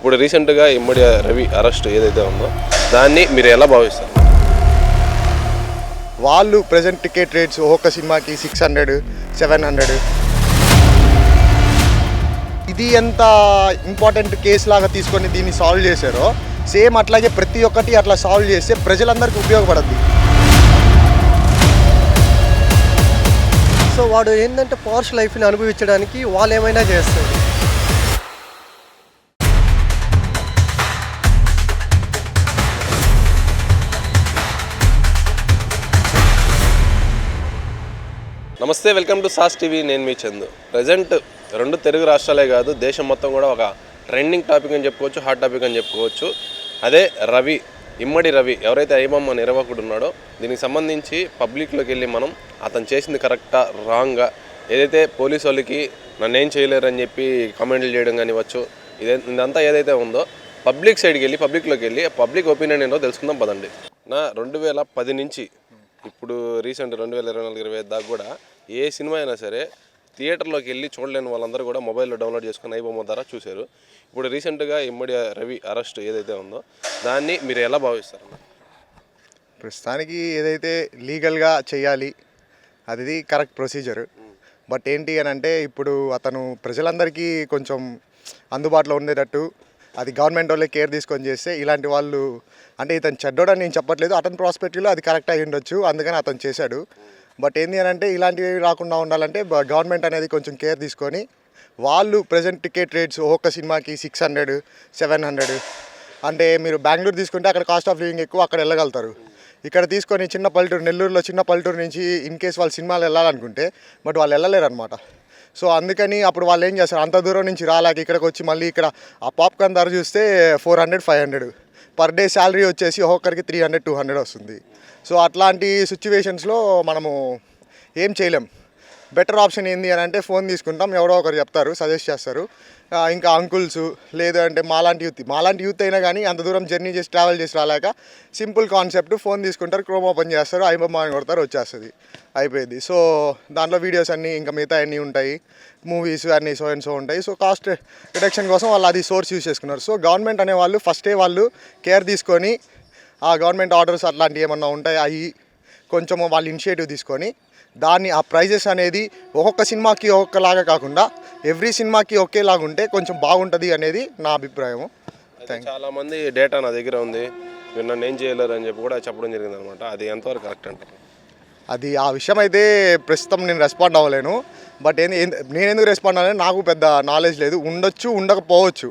ఇప్పుడు రీసెంట్గా ఇమ్మడి రవి అరెస్ట్ ఏదైతే ఉందో దాన్ని మీరు ఎలా భావిస్తారు? వాళ్ళు ప్రజెంట్ టికెట్ రేట్స్ ఒక్కొక్క సినిమాకి 600, 700. ఇది ఎంత ఇంపార్టెంట్ కేసు లాగా తీసుకొని దీన్ని సాల్వ్ చేశారో సేమ్ అట్లాగే ప్రతి ఒక్కటి అట్లా సాల్వ్ చేస్తే ప్రజలందరికీ ఉపయోగపడుద్ది. సో వాడు ఏంటంటే పార్ష్ లైఫ్ని అనుభవించడానికి వాళ్ళు ఏమైనా చేస్తారు. నమస్తే, వెల్కమ్ టు సాస్ టీవీ. నేను మీ చందు. ప్రజెంట్ రెండు తెలుగు రాష్ట్రాలే కాదు, దేశం మొత్తం కూడా ఒక ట్రెండింగ్ టాపిక్ అని చెప్పుకోవచ్చు, హాట్ టాపిక్ అని చెప్పుకోవచ్చు. అదే రవి, ఇమ్మడి రవి ఎవరైతే ఐబొమ్మ నిర్వాహకుడు ఉన్నాడో దీనికి సంబంధించి పబ్లిక్లోకి వెళ్ళి మనం అతను చేసింది కరెక్టా రాంగా, ఏదైతే పోలీసు వాళ్ళకి నన్నేం చేయలేరని చెప్పి కామెంట్లు చేయడం కానివచ్చు, ఇదంతా ఏదైతే ఉందో పబ్లిక్ సైడ్కి వెళ్ళి పబ్లిక్లోకి వెళ్ళి పబ్లిక్ ఒపీనియన్ ఏంటో తెలుసుకుందాం పదండి. 2010 నుంచి ఇప్పుడు రీసెంట్ 2024-25 దాకా కూడా ఏ సినిమా అయినా సరే థియేటర్లోకి వెళ్ళి చూడలేని వాళ్ళందరూ కూడా మొబైల్లో డౌన్లోడ్ చేసుకుని ఐబొమ్మ ద్వారా చూశారు. ఇప్పుడు రీసెంట్గా ఇమ్మడి రవి అరెస్ట్ ఏదైతే ఉందో దాన్ని మీరు ఎలా భావిస్తారు? ప్రస్తుతానికి ఏదైతే లీగల్గా చేయాలి అది కరెక్ట్ ప్రొసీజర్. బట్ ఏంటి అని అంటే ఇప్పుడు అతను ప్రజలందరికీ కొంచెం అందుబాటులో ఉండేటట్టు అది గవర్నమెంట్ వాళ్ళే కేర్ తీసుకొని చేస్తే ఇలాంటి వాళ్ళు, అంటే ఇతను చెడ్డోడని నేను చెప్పట్లేదు, అతని ప్రాస్పెక్టివ్లో అది కరెక్ట్ అయ్యి ఉండొచ్చు, అందుకని అతను చేశాడు. బట్ ఏంటి అని అంటే ఇలాంటివి రాకుండా ఉండాలంటే గవర్నమెంట్ అనేది కొంచెం కేర్ తీసుకొని వాళ్ళు ప్రజెంట్ టికెట్ రేట్స్ ఒక్కొక్క సినిమాకి 600, 700. అంటే మీరు బెంగళూరు తీసుకుంటే అక్కడ కాస్ట్ ఆఫ్ లివింగ్ ఎక్కువ, అక్కడ వెళ్ళగలుగుతారు. ఇక్కడ తీసుకొని చిన్న పల్లెటూరు, నెల్లూరులో చిన్న పల్లెటూరు నుంచి ఇన్ కేస్ వాళ్ళు సినిమాలు వెళ్ళాలనుకుంటే బట్ వాళ్ళు వెళ్ళలేరు అనమాట. సో అందుకని అప్పుడు వాళ్ళు ఏం చేస్తారు, అంత దూరం నుంచి రాలేక ఇక్కడికి వచ్చి మళ్ళీ ఇక్కడ ఆ పాప్కార్న్ ధర చూస్తే 400, 500 పర్ డే శాలరీ వచ్చేసి ఒక్కొక్కరికి 300, 200 వస్తుంది. సో అట్లాంటి సిచ్యువేషన్స్లో మనము ఏం చేయలేం. బెటర్ ఆప్షన్ ఏంది అని అంటే ఫోన్ తీసుకుంటాం, ఎవరో ఒకరు చెప్తారు, సజెస్ట్ చేస్తారు. ఇంకా అంకుల్స్ లేదంటే మాలాంటి యూత్ అయినా కానీ అంత దూరం జర్నీ చేసి ట్రావెల్ చేసి రాలేక సింపుల్ కాన్సెప్ట్ ఫోన్ తీసుకుంటారు, క్రోమ్ ఓపెన్ చేస్తారు, ఐబొమ్మ అని కొడతారు, వచ్చేస్తుంది, అయిపోయింది. సో దాంట్లో వీడియోస్ అన్నీ ఇంకా మిగతా అన్నీ ఉంటాయి, మూవీస్ అన్నీ సో అండ్ సో ఉంటాయి. సో కాస్ట్ రిడక్షన్ కోసం వాళ్ళు అది సోర్స్ యూజ్ చేసుకున్నారు. సో గవర్నమెంట్ అనేవాళ్ళు ఫస్టే వాళ్ళు కేర్ తీసుకొని ఆ గవర్నమెంట్ ఆర్డర్స్ అట్లాంటివి ఏమన్నా ఉంటాయి అవి కొంచెం వాళ్ళు ఇనిషియేటివ్ తీసుకొని దాన్ని ఆ ప్రైజెస్ అనేది ఒక్కొక్క సినిమాకి ఒక్కొక్కలాగా కాకుండా ఎవ్రీ సినిమాకి ఒకేలాగా ఉంటే కొంచెం బాగుంటుంది అనేది నా అభిప్రాయము. చాలామంది డేటా నా దగ్గర ఉంది, మీరు నన్ను ఏం చేయలేరు అని చెప్పి కూడా చెప్పడం జరిగింది అనమాట. అది ఎంతవరకు కరెక్ట్ అంటారు? అది ఆ విషయం అయితే ప్రస్తుతం నేను రెస్పాండ్ అవ్వలేను. బట్ నేను ఎందుకు రెస్పాండ్ అవ్వలేను, నాకు పెద్ద నాలెడ్జ్ లేదు, ఉండొచ్చు ఉండకపోవచ్చు.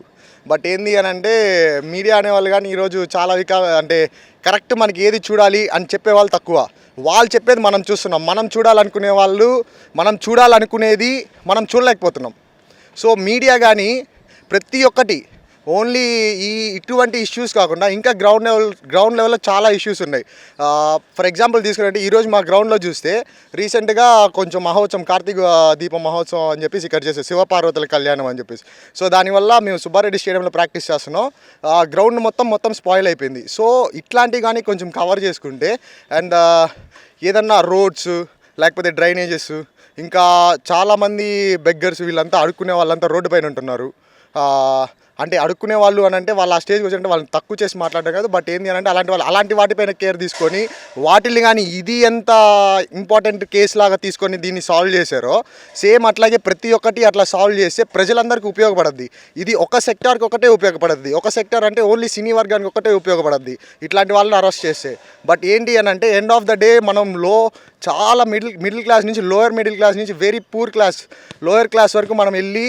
బట్ ఏంది అని అంటే మీడియా అనేవాళ్ళు కానీ ఈరోజు చాలా అంటే కరెక్ట్ మనకి ఏది చూడాలి అని చెప్పేవాళ్ళు తక్కువ. వాళ్ళు చెప్పేది మనం చూస్తున్నాం, మనం చూడాలనుకునేది మనం చూడలేకపోతున్నాం. సో మీడియా కానీ ప్రతి ఒక్కటి ఓన్లీ ఇటువంటి ఇష్యూస్ కాకుండా ఇంకా గ్రౌండ్ లెవెల్లో చాలా ఇష్యూస్ ఉన్నాయి. ఫర్ ఎగ్జాంపుల్ తీసుకుంటే ఈరోజు మా గ్రౌండ్లో చూస్తే రీసెంట్గా కొంచెం మహోత్సవం, కార్తీక దీపం మహోత్సవం అని చెప్పేసి ఇక్కడ చేసే శివపార్వతుల కళ్యాణం అని చెప్పేసి. సో దానివల్ల మేము సుబ్బారెడ్డి స్టేడియంలో ప్రాక్టీస్ చేస్తున్నాం, గ్రౌండ్ మొత్తం స్పాయిల్ అయిపోయింది. సో ఇట్లాంటివి కానీ కొంచెం కవర్ చేసుకుంటే అండ్ ఏదన్నా రోడ్స్ లేకపోతే డ్రైనేజెస్, ఇంకా చాలామంది బెగ్గర్స్ వీళ్ళంతా అడుక్కునే వాళ్ళంతా రోడ్డు పైన ఉంటున్నారు. అంటే అడుక్కునే వాళ్ళు అని అంటే వాళ్ళు ఆ స్టేజ్కి వచ్చినట్టు వాళ్ళని తక్కువ చేసి మాట్లాడడం కాదు. బట్ ఏంటి అని అంటే అలాంటి వాటిపైన కేర్ తీసుకొని వాటిని కానీ ఇది ఎంత ఇంపార్టెంట్ కేసు లాగా తీసుకొని దీన్ని సాల్వ్ చేశారో సేమ్ అట్లాగే ప్రతి ఒక్కటి అట్లా సాల్వ్ చేస్తే ప్రజలందరికీ ఉపయోగపడుద్ది. ఇది ఒక సెక్టార్కి ఒకటే ఉపయోగపడుద్ది, ఒక సెక్టార్ అంటే ఓన్లీ సినీ వర్గానికి ఒకటే ఉపయోగపడుద్ది ఇట్లాంటి వాళ్ళని అరెస్ట్ చేస్తే. బట్ ఏంటి అని అంటే ఎండ్ ఆఫ్ ద డే మనం చాలా మిడిల్ క్లాస్ నుంచి, లోయర్ మిడిల్ క్లాస్ నుంచి very poor class, lower class వరకు మనం వెళ్ళి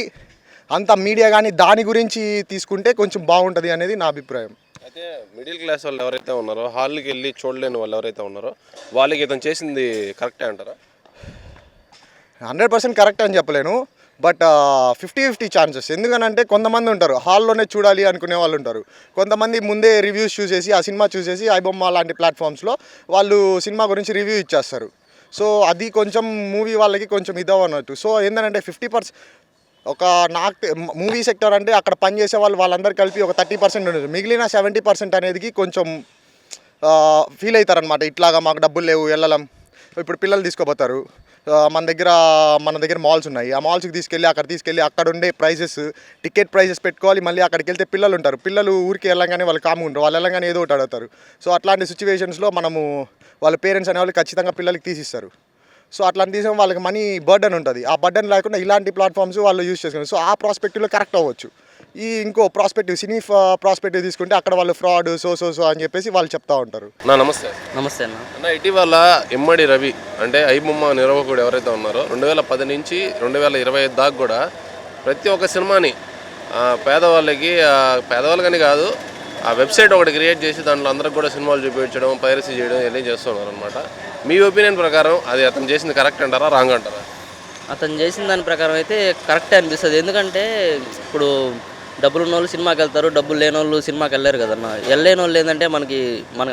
అంత మీడియా కానీ దాని గురించి తీసుకుంటే కొంచెం బాగుంటుంది అనేది నా అభిప్రాయం. అయితే మిడిల్ క్లాస్ వాళ్ళు ఎవరైతే ఉన్నారో, హాల్కి వెళ్ళి చూడలేని వాళ్ళు ఎవరైతే ఉన్నారో వాళ్ళకి ఇతను చేసింది కరెక్టే అంటారా? 100% కరెక్ట్ అని చెప్పలేను, బట్ 50-50 ఛాన్సెస్. ఎందుకనంటే కొంతమంది ఉంటారు హాల్లోనే చూడాలి అనుకునే వాళ్ళు ఉంటారు, కొంతమంది ముందే రివ్యూస్ చూసేసి ఆ సినిమా చూసేసి ఐబొమ్మ లాంటి ప్లాట్ఫామ్స్లో వాళ్ళు సినిమా గురించి రివ్యూ ఇచ్చేస్తారు. సో అది కొంచెం మూవీ వాళ్ళకి కొంచెం ఇదవన్నట్టు. సో ఏంటంటే 50% ఒక నాకు మూవీ సెక్టర్ అంటే అక్కడ పనిచేసే వాళ్ళందరూ కలిపి ఒక 30% ఉండదు, మిగిలిన 70% అనేది కొంచెం ఫీల్ అవుతారనమాట. ఇట్లాగా మాకు డబ్బులు లేవు వెళ్ళలేం, ఇప్పుడు పిల్లలు తీసుకోపోతారు, మన దగ్గర మాల్స్ ఉన్నాయి. ఆ మాల్స్కి తీసుకెళ్ళి అక్కడ ఉండే ప్రైజెస్, టికెట్ ప్రైజెస్ పెట్టుకోవాలి. మళ్ళీ అక్కడికి వెళ్తే పిల్లలు ఉంటారు. పిల్లలు ఊరికి వెళ్ళంగానే వాళ్ళు కామ్గా ఉంటారు. వాళ్ళు వెళ్ళంగానే ఏదో ఒకటి అడుగుతారు. సో అట్లాంటి సిచ్యువేషన్స్లో మనము వాళ్ళ పేరెంట్స్ అనేవాళ్ళు ఖచ్చితంగా పిల్లలకి తీసిస్తారు. సో అట్లా తీసాం వాళ్ళకి మనీ బర్డన్ ఉంటుంది. ఆ బర్డన్ లేకుండా ఇలాంటి ప్లాట్ఫామ్స్ వాళ్ళు యూజ్ చేసుకున్నారు. సో ఆ ప్రాస్పెక్టివ్లో కరెక్ట్ అవ్వచ్చు. ఈ ఇంకో ప్రాస్పెక్టివ్, సినీ ప్రాస్పెక్టివ్ తీసుకుంటే అక్కడ వాళ్ళు ఫ్రాడ్ సో అని చెప్పేసి వాళ్ళు చెప్తా ఉంటారు. నమస్తే నమస్తే అన్న. ఇటీవల ఇమ్మడి రవి అంటే ఐబొమ్మ నిర్వాహకుడు ఎవరైతే ఉన్నారో 2010 నుంచి 2025 దాకా కూడా ప్రతి ఒక్క సినిమాని పేదవాళ్ళకని కాదు, ఆ వెబ్సైట్ ఒకటి క్రియేట్ చేసి దాంట్లో అందరికి కూడా సినిమాలు చూపించడం, పైరసీ చేయడం ఇవన్నీ చేస్తున్నారు అనమాట. మీ ఒపీనియన్ ప్రకారం అది అతను చేసింది కరెక్ట్ అంటారా, రాంగ్ అంటారా? అతను చేసిన దాని ప్రకారం అయితే కరెక్టే అనిపిస్తుంది. ఎందుకంటే ఇప్పుడు డబ్బులు ఉన్న వాళ్ళు సినిమాకి వెళ్తారు, డబ్బులు లేని వాళ్ళు సినిమాకి వెళ్ళారు కదన్న. వెళ్ళలేని వాళ్ళు ఏంటంటే మనకి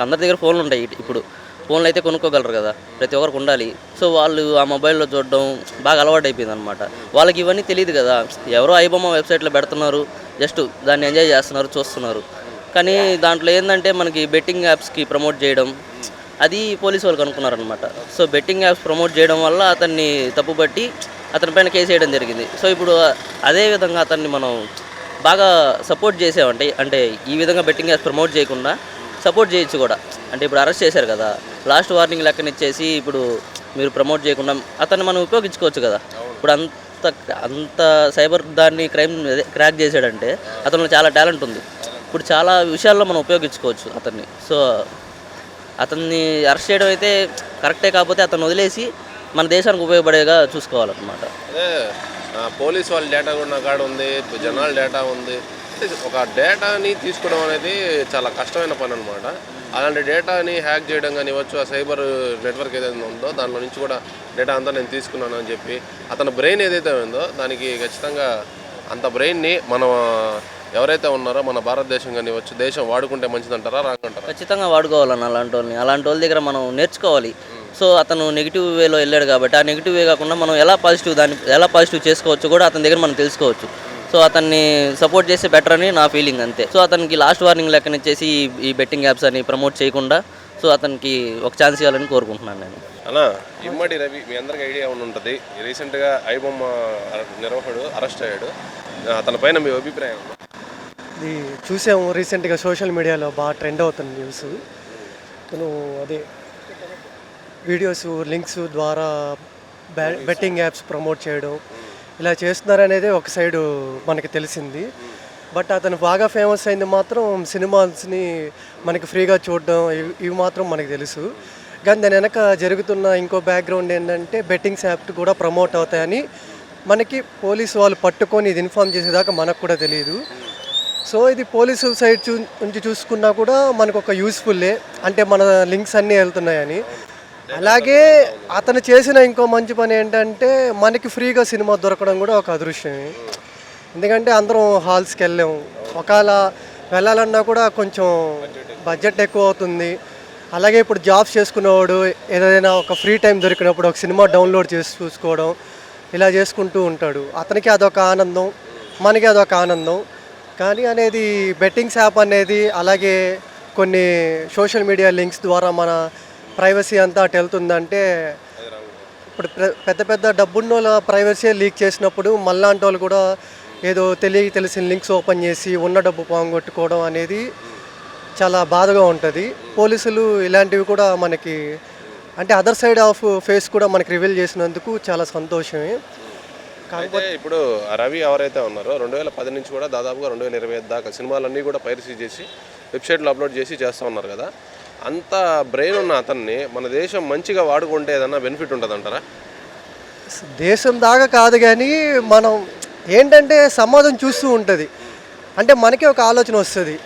అందరి దగ్గర ఫోన్లు ఉంటాయి. ఇప్పుడు ఫోన్లు అయితే కొనుక్కోగలరు కదా, ప్రతి ఒక్కరికి ఉండాలి. సో వాళ్ళు ఆ మొబైల్లో చూడడం బాగా అలవాటు అయిపోయింది అనమాట. వాళ్ళకి ఇవన్నీ తెలియదు కదా. ఎవరో ఐబొమ్మ వెబ్సైట్లో పెడుతున్నారు, జస్ట్ దాన్ని ఎంజాయ్ చేస్తున్నారు, చూస్తున్నారు. కానీ దాంట్లో ఏంటంటే మనకి బెట్టింగ్ యాప్స్కి ప్రమోట్ చేయడం, అది పోలీసు వాళ్ళు కనుక్కున్నారనమాట. సో బెట్టింగ్ యాప్స్ ప్రమోట్ చేయడం వల్ల అతన్ని తప్పుపట్టి అతని పైన కేసు వేయడం జరిగింది. సో ఇప్పుడు అదే విధంగా అతన్ని మనం బాగా సపోర్ట్ చేసామంటే, అంటే ఈ విధంగా బెట్టింగ్ యాప్స్ ప్రమోట్ చేయకుండా సపోర్ట్ చేయొచ్చు కూడా. అంటే ఇప్పుడు అరెస్ట్ చేశారు కదా, లాస్ట్ వార్నింగ్ లెక్కనిచ్చేసి ఇప్పుడు మీరు ప్రమోట్ చేయకుండా అతన్ని మనం ఉపయోగించుకోవచ్చు కదా. ఇప్పుడు అంత సైబర్ దాన్ని క్రాక్ చేశాడంటే అతనిలో చాలా టాలెంట్ ఉంది. ఇప్పుడు చాలా విషయాల్లో మనం ఉపయోగించుకోవచ్చు అతన్ని. సో అతన్ని అరెస్ట్ చేయడం అయితే కరెక్టే, కాకపోతే అతను వదిలేసి మన దేశానికి ఉపయోగపడేగా చూసుకోవాలన్నమాట. అదే పోలీస్ వాళ్ళ డేటా కూడా నా కాడ ఉంది, జనాల డేటా ఉంది. ఒక డేటాని తీసుకోవడం అనేది చాలా కష్టమైన పని అనమాట. అలాంటి డేటాని హ్యాక్ చేయడం కానీ ఇవ్వచ్చు. ఆ సైబర్ నెట్వర్క్ ఏదైతే ఉందో దానిలో నుంచి కూడా డేటా అంతా నేను తీసుకున్నాను అని చెప్పి అతని బ్రెయిన్ ఏదైతే ఉందో దానికి ఖచ్చితంగా అంత బ్రెయిన్ని మనం ఎవరైతే ఉన్నారో మన భారతదేశం కానీ ఇవ్వచ్చు, దేశం వాడుకుంటే మంచిదంటారా, రాంగ్ అంటారా? ఖచ్చితంగా వాడుకోవాలన్న అలాంటి వాళ్ళ దగ్గర మనం నేర్చుకోవాలి. సో అతను నెగిటివ్ వేలో వెళ్ళాడు కాబట్టి ఆ నెగిటివ్ వే కాకుండా మనం ఎలా పాజిటివ్ చేసుకోవచ్చు కూడా అతని దగ్గర మనం తెలుసుకోవచ్చు. సో అతన్ని సపోర్ట్ చేస్తే బెటర్ అని నా ఫీలింగ్, అంతే. సో అతనికి లాస్ట్ వార్నింగ్ లెక్కనిచ్చేసి ఈ బెట్టింగ్ యాప్స్ అని ప్రమోట్ చేయకుండా సో అతనికి ఒక ఛాన్స్ ఇవ్వాలని కోరుకుంటున్నాను నేను. అలా ఇమ్మడి రవి మీ అందరికీ ఐడియా ఉంటుంది. రీసెంట్గా ఐబొమ్మ నిర్వాహకుడు అరెస్ట్ అయ్యాడు. అతని పైన మీ అభిప్రాయం? ఇది చూసాము రీసెంట్గా సోషల్ మీడియాలో బాగా ట్రెండ్ అవుతుంది న్యూస్. తను అదే వీడియోస్, లింక్స్ ద్వారా బెట్టింగ్ యాప్స్ ప్రమోట్ చేయడం ఇలా చేస్తున్నారనేది ఒక సైడు మనకి తెలిసింది. బట్ అతను బాగా ఫేమస్ అయింది మాత్రం సినిమాస్ని మనకి ఫ్రీగా చూడడం, ఇవి మాత్రం మనకు తెలుసు. కానీ దాని వెనక జరుగుతున్న ఇంకో బ్యాక్గ్రౌండ్ ఏంటంటే బెట్టింగ్స్ యాప్ కూడా ప్రమోట్ అవుతాయని మనకి పోలీసు వాళ్ళు పట్టుకొని ఇది ఇన్ఫామ్ చేసేదాకా మనకు కూడా తెలియదు. సో ఇది పోలీసు సైడ్ నుంచి చూసుకున్నా కూడా మనకు ఒక యూస్ఫుల్లే, అంటే మన లింక్స్ అన్నీ వెళ్తున్నాయని. అలాగే అతను చేసిన ఇంకో మంచి పని ఏంటంటే మనకి ఫ్రీగా సినిమా దొరకడం కూడా ఒక అదృశ్యమే. ఎందుకంటే అందరం హాల్స్కి వెళ్ళాము, ఒకవేళ వెళ్ళాలన్నా కూడా కొంచెం బడ్జెట్ ఎక్కువ అవుతుంది. అలాగే ఇప్పుడు జాబ్స్ చేసుకునేవాడు ఏదైనా ఒక ఫ్రీ టైం దొరికినప్పుడు ఒక సినిమా డౌన్లోడ్ చేసి చూసుకోవడం ఇలా చేసుకుంటూ ఉంటాడు. అతనికి అదొక ఆనందం, మనకి అదొక ఆనందం. కానీ అనేది బెట్టింగ్స్ యాప్ అనేది, అలాగే కొన్ని సోషల్ మీడియా లింక్స్ ద్వారా మన ప్రైవసీ అంతా అటు వెళ్తుందంటే, ఇప్పుడు పెద్ద డబ్బున్నోళ్ళ ప్రైవసీ లీక్ చేసినప్పుడు మళ్ళాంటి వాళ్ళు కూడా ఏదో తెలిసిన లింక్స్ ఓపెన్ చేసి ఉన్న డబ్బు పోగొట్టుకోవడం అనేది చాలా బాధగా ఉంటుంది. పోలీసులు ఇలాంటివి కూడా మనకి అంటే అదర్ సైడ్ ఆఫ్ ఫేస్ కూడా మనకి రివీల్ చేసినందుకు చాలా సంతోషమే. కాకపోతే ఇప్పుడు రవి ఎవరైతే ఉన్నారో 2010 నుంచి కూడా దాదాపుగా 2025 దాకా సినిమాలన్నీ కూడా పైరసీ చేసి వెబ్సైట్లో అప్లోడ్ చేసి చేస్తూ ఉన్నారు కదా. అంత బ్రెయిన్ ఉన్న అతన్ని మన దేశం మంచిగా వాడుకుంటే ఏదన్నా బెనిఫిట్ ఉంటుంది అంటారా? దేశం దాకా కాదు, కానీ మనం ఏంటంటే సమాజం చూస్తూ ఉంటుంది. అంటే మనకే ఒక ఆలోచన వస్తుంది,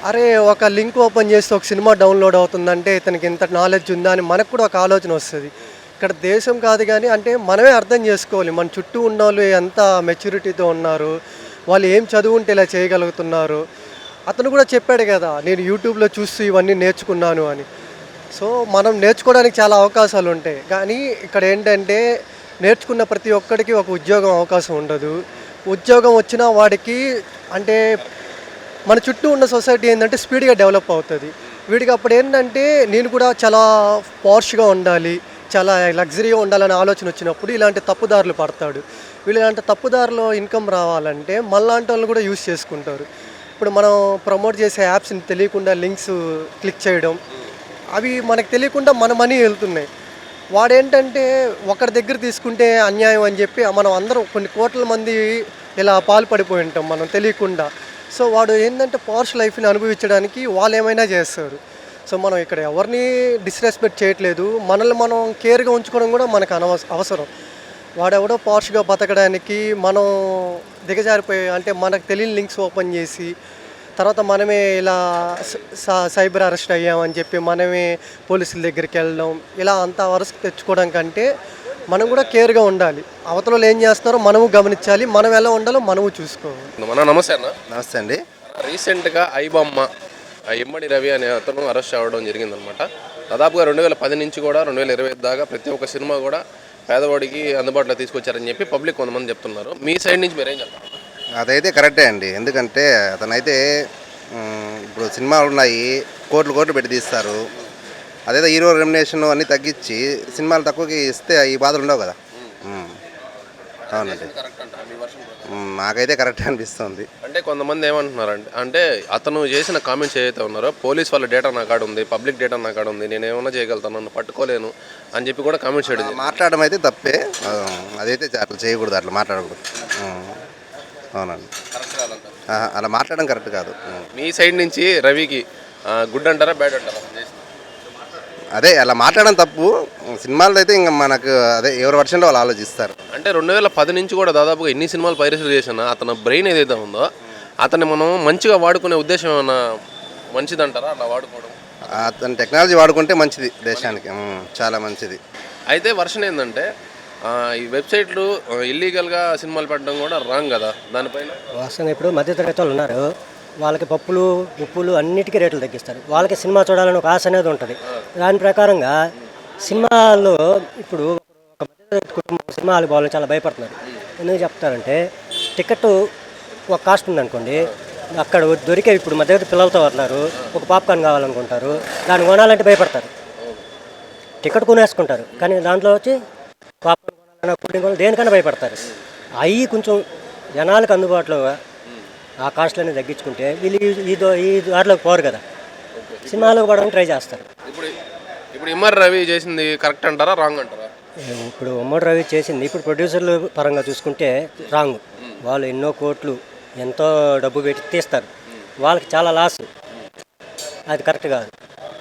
అరే ఒక లింక్ ఓపెన్ చేస్తే ఒక సినిమా డౌన్లోడ్ అవుతుందంటే ఇతనికి ఇంత నాలెడ్జ్ ఉందా అని మనకు కూడా ఒక ఆలోచన వస్తుంది. ఇక్కడ దేశం కాదు కానీ అంటే మనమే అర్థం చేసుకోవాలి, మన చుట్టూ ఉన్న వాళ్ళు ఎంత మెచ్యూరిటీతో ఉన్నారు, వాళ్ళు ఏం చదువుంటే ఇలా చేయగలుగుతున్నారు. అతను కూడా చెప్పాడు కదా, నేను యూట్యూబ్లో చూస్తూ ఇవన్నీ నేర్చుకున్నాను అని. సో మనం నేర్చుకోవడానికి చాలా అవకాశాలు ఉంటాయి, కానీ ఇక్కడ ఏంటంటే నేర్చుకున్న ప్రతి ఒక్కడికి ఒక ఉద్యోగం అవకాశం ఉండదు. ఉద్యోగం వచ్చినా వాడికి అంటే మన చుట్టూ ఉన్న సొసైటీ ఏంటంటే స్పీడ్గా డెవలప్ అవుతుంది. వీడికి అప్పుడు ఏంటంటే నేను కూడా చాలా పార్ష్గా ఉండాలి, చాలా లగ్జరీగా ఉండాలనే ఆలోచన వచ్చినప్పుడు ఇలాంటి తప్పుదారులు పడతాడు. వీళ్ళు ఇలాంటి తప్పుదారిలో ఇన్కమ్ రావాలంటే మనలాంటి వాళ్ళు కూడా యూస్ చేసుకుంటారు. ఇప్పుడు మనం ప్రమోట్ చేసే యాప్స్ని తెలియకుండా లింక్స్ క్లిక్ చేయడం, అవి మనకు తెలియకుండా మన మనీ వెళ్తున్నాయి. వాడేంటంటే ఒకరి దగ్గర తీసుకుంటే అన్యాయం అని చెప్పి మనం అందరం కొన్ని కోట్ల మంది ఇలా పాల్పడిపోయి ఉంటాం మనం తెలియకుండా. సో వాడు ఏంటంటే పార్ష్ లైఫ్ని అనుభవించడానికి వాళ్ళు ఏమైనా చేస్తారు. సో మనం ఇక్కడ ఎవరిని డిస్రెస్పెక్ట్ చేయట్లేదు, మనల్ని మనం కేర్గా ఉంచుకోవడం కూడా మనకు అవసరం. వాడెవడో పార్ష్గా బతకడానికి మనం దిగజారిపోయి అంటే మనకు తెలియని లింక్స్ ఓపెన్ చేసి తర్వాత మనమే ఇలా సైబర్ అరెస్ట్ అయ్యామని చెప్పి మనమే పోలీసుల దగ్గరికి వెళ్ళడం, ఇలా అంత వరకు తెచ్చుకోవడం కంటే మనం కూడా కేర్గా ఉండాలి. అవతల ఏం చేస్తున్నారో మనము గమనించాలి, మనం ఎలా ఉండాలో మనము చూసుకోవాలి. మన నమస్తే అన్న. నమస్తే అండి. రీసెంట్గా ఐబొమ్మ ఇమ్మడి రవి అనే అతను అరెస్ట్ అవ్వడం జరిగిందనమాట. దాదాపుగా 2010 నుంచి కూడా 2025 దాకా ప్రతి ఒక్క సినిమా కూడా పేదవాడికి అందుబాటులో తీసుకొచ్చారని చెప్పి పబ్లిక్ కొంతమంది చెప్తున్నారు. మీ సైడ్ నుంచి మీరేం చెప్తారు? అదైతే కరెక్టే అండి. ఎందుకంటే అతనైతే ఇప్పుడు సినిమాలు ఉన్నాయి, కోట్లు పెట్టి తీస్తారు. అదైతే హీరో రెమ్యునేషన్ అన్నీ తగ్గించి సినిమాలు తక్కువకి ఇస్తే ఈ బాధలు ఉండవు కదా. అవునండి, నాకైతే కరెక్ట్ అనిపిస్తుంది. అంటే కొంతమంది ఏమంటున్నారంటే అంటే అతను చేసిన కామెంట్స్ ఏదైతే ఉన్నారో పోలీస్ వాళ్ళ డేటా నా కాడ ఉంది, పబ్లిక్ డేటా నా కాడ ఉంది, నేను ఏమైనా చేయగలుగుతాను, నన్ను పట్టుకోలేను అని చెప్పి కూడా కామెంట్స్ చేయడం. మాట్లాడడం అయితే తప్పే, అదైతే అట్లా చేయకూడదు, అట్లా మాట్లాడకూడదు. అవునండి, అలా మాట్లాడడం కరెక్ట్ కాదు. మీ సైడ్ నుంచి రవికి గుడ్ అంటారా బ్యాడ్ అంటారా? అదే అలా మాట్లాడడం తప్పు. సినిమాలు అయితే ఇంకా మనకు అదే ఎవరి వర్షన్లో వాళ్ళు ఆలోచిస్తారు. అంటే 2010 నుంచి కూడా దాదాపుగా ఎన్ని సినిమాలు పైరసీ చేసినా అతని బ్రెయిన్ ఏదైతే ఉందో అతన్ని మనం మంచిగా వాడుకునే ఉద్దేశం ఏమన్నా మంచిదంటారా అలా వాడుకోవడం? అతను టెక్నాలజీ వాడుకుంటే మంచిది దేశానికి, చాలా మంచిది. అయితే వర్షన్ ఏంటంటే ఈ వెబ్సైట్లు ఇల్లీగల్గా సినిమాలు పెట్టడం కూడా రాంగ్ కదా, దానిపైన వాస్తవంగా ఇప్పుడు మధ్యతరగతి వాళ్ళు ఉన్నారు, వాళ్ళకి పప్పులు ఉప్పులు అన్నిటికీ రేట్లు తగ్గిస్తారు. వాళ్ళకి సినిమా చూడాలని ఒక ఆశ అనేది ఉంటుంది. దాని ప్రకారంగా సినిమాల్లో ఇప్పుడు ఒక మధ్యతరగతి కుటుంబం సినిమా హాల్కి పోవాలని చాలా భయపడుతున్నారు. ఎందుకు చెప్తారంటే టికెట్ ఒక కాస్ట్ ఉందనుకోండి, అక్కడ దొరికే ఇప్పుడు మధ్యతరగతి పిల్లలతో వస్తున్నారు, ఒక పాప్కార్న్ కావాలనుకుంటారు, దాన్ని కొనాలంటే భయపడతారు, టికెట్ కొనేసుకుంటారు. కానీ దాంట్లో వచ్చి పాప్కార్న్ కొనాలన్నా పుడ్డింగ్ కొనాలి దేనికైనా భయపడతారు. అవి కొంచెం జనాలకు అందుబాటులో ఆ కాస్ట్లన్నీ తగ్గించుకుంటే వీళ్ళు ఈ దారిలోకి పోరు కదా, సినిమాలోకి పడడానికి ట్రై చేస్తారు. ఇప్పుడు ఇమ్మడి రవి చేసింది కరెక్ట్ అంటారా రాంగ్ అంటారా? ఇప్పుడు ఉమ్మడి రవి చేసింది ఇప్పుడు ప్రొడ్యూసర్లు పరంగా చూసుకుంటే రాంగ్. వాళ్ళు ఎన్నో కోట్లు ఎంతో డబ్బు పెట్టి తీస్తారు, వాళ్ళకి చాలా లాస్, అది కరెక్ట్ కాదు.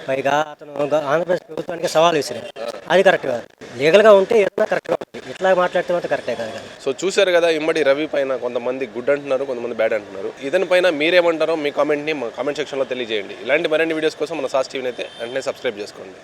పైగా అతను ఆంధ్రప్రదేశ్ ప్రభుత్వానికి సవాల్ విసిరారు, అది కరెక్ట్ కాదు. లీగల్గా ఉంటే ఏదైనా కరెక్ట్గా ఉంటుంది, ఇట్లా మాట్లాడితే మాత్రం కరెక్టే కాదు కదా. సో చూశారు కదా, ఇమ్మడి రవి పైన కొంతమంది గుడ్ అంటున్నారు, కొంతమంది బ్యాడ్ అంటున్నారు. ఇతని పైన మీరేమంటారో మీ కామెంట్ని మా కామెంట్ సెక్షన్లో తెలియజేయండి. ఇలాంటి మరిన్ని వీడియోస్ కోసం మన సాస్ టీవీని అయితే వెంటనే సబ్స్క్రైబ్ చేసుకోండి.